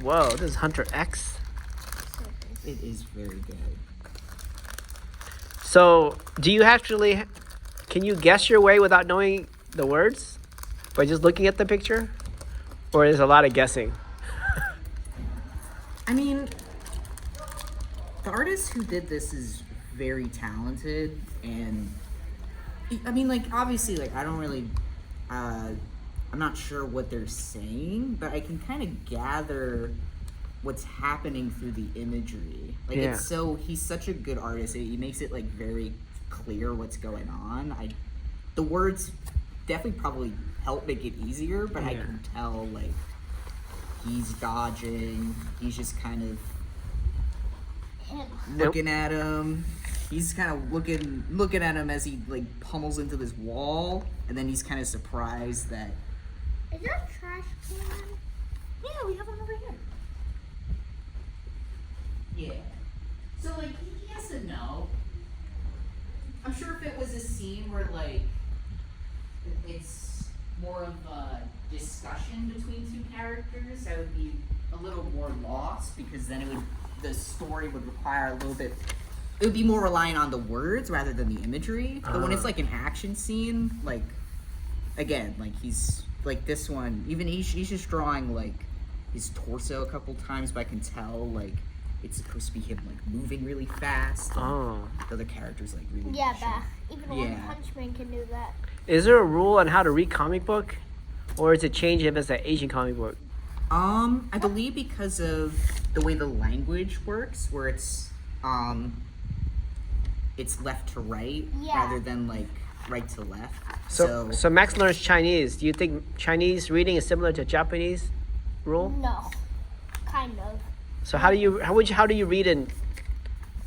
Whoa, this is Hunter X. It is very good. So, do you actually, can you guess your way without knowing the words? By just looking at the picture? Or is a lot of guessing? I mean, the artist who did this is very talented, and I mean, like, obviously, like, I don't really, I'm not sure what they're saying, but I can kind of gather what's happening through the imagery. Like, Yeah. it's so, he's such a good artist. He makes it, like, very clear what's going on. The words definitely probably help make it easier, but I Yeah. can tell, like, he's dodging, he's just kind of looking at him. He's kind of looking at him as he, like, pummels into this wall, and then he's kind of surprised that... Is there a trash can? Yeah, we have one over here. Yeah. So, like, he has to know. I'm sure if it was a scene where, like, it's more of a discussion between two characters, I would be a little more lost, because then the story would require a little bit... It would be more reliant on the words rather than the imagery. But when it's, like, an action scene, like, again, like, he's... Like, this one, even he's just drawing, like, his torso a couple times, but I can tell, like, it's supposed to be him, like, moving really fast. Oh. The other characters, like, really... Yeah, short. but even One Punch Man can do that. Is there a rule on how to read comic book? Or is it change if it's an Asian comic book? I believe because of the way the language works, where it's left to right rather than, like, right to left. So Max learns Chinese. Do you think Chinese reading is similar to Japanese rule? No, kind of. So how do you read in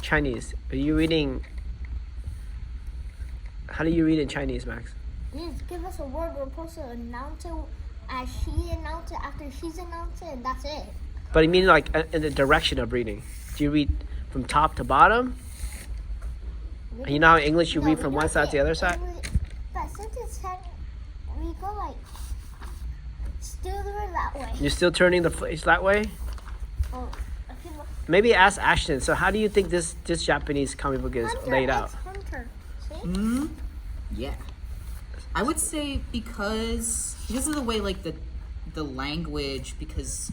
Chinese? Are you reading? How do you read in Chinese, Max? Just give us a word. We're supposed to announce it as she announced it after she's announced it, and that's it. But I mean, like in the direction of reading. Do you read from top to bottom? You know how in English you read from one side to the other side? But since it's we go like still that way. You're still turning the face that way? Oh, I feel like Maybe ask Ashton. So how do you think this Japanese comic book is laid out? Hunter. See? Yeah. I would say because of the way, like, the language, because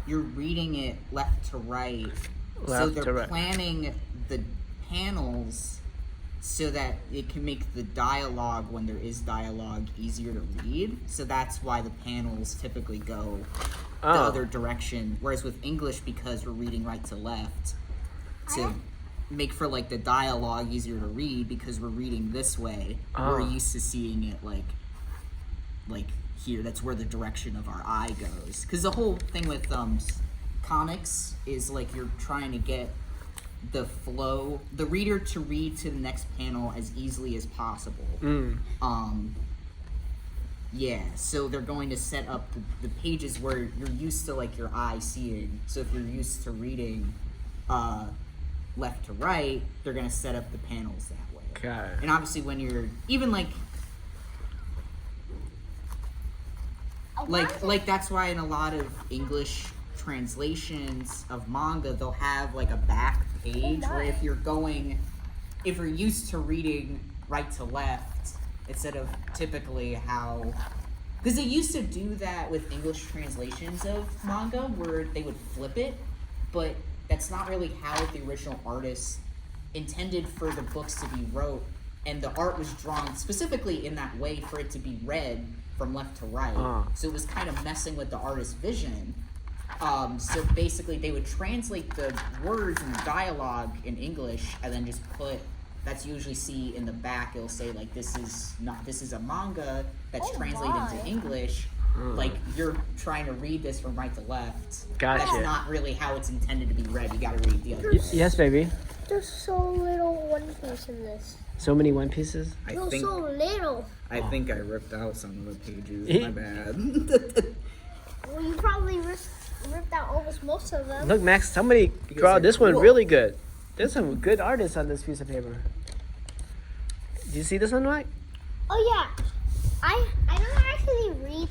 you're reading it left to right. So Left they're to right. planning the panels so that it can make the dialogue, when there is dialogue, easier to read. So that's why the panels typically go the other direction. Whereas with English, because we're reading right to left, to make for, like, the dialogue easier to read, because we're reading this way, we're used to seeing it like here. That's where the direction of our eye goes. Because the whole thing with comics is, like, you're trying to get the flow, the reader to read to the next panel as easily as possible. Yeah, so they're going to set up the pages where you're used to, like, your eye seeing. So if you're used to reading left to right, they're going to set up the panels that way. Got it. And obviously when you're even like that's why in a lot of English translations of manga, they'll have, like, a back page where if you're used to reading right to left instead of typically how, because they used to do that with English translations of manga where they would flip it, but that's not really how the original artist intended for the books to be wrote, and the art was drawn specifically in that way for it to be read from left to right. So it was kind of messing with the artist's vision. So basically they would translate the words and the dialogue in English and then just put, that's usually see in the back, it'll say, like, this is a manga that's translated into English. Like, you're trying to read this from right to left. Gotcha. That's not really how it's intended to be read. You gotta read the other. Yes, baby. There's so little One Piece in this. So many One Pieces. There's so little. I think I ripped out some of the pages. My bad. Well, you probably ripped out almost most of them. Look, Max, somebody draw they're this one cool. really good. There's some good artists on this piece of paper. Do you see this one, Mike? Oh yeah, I don't actually read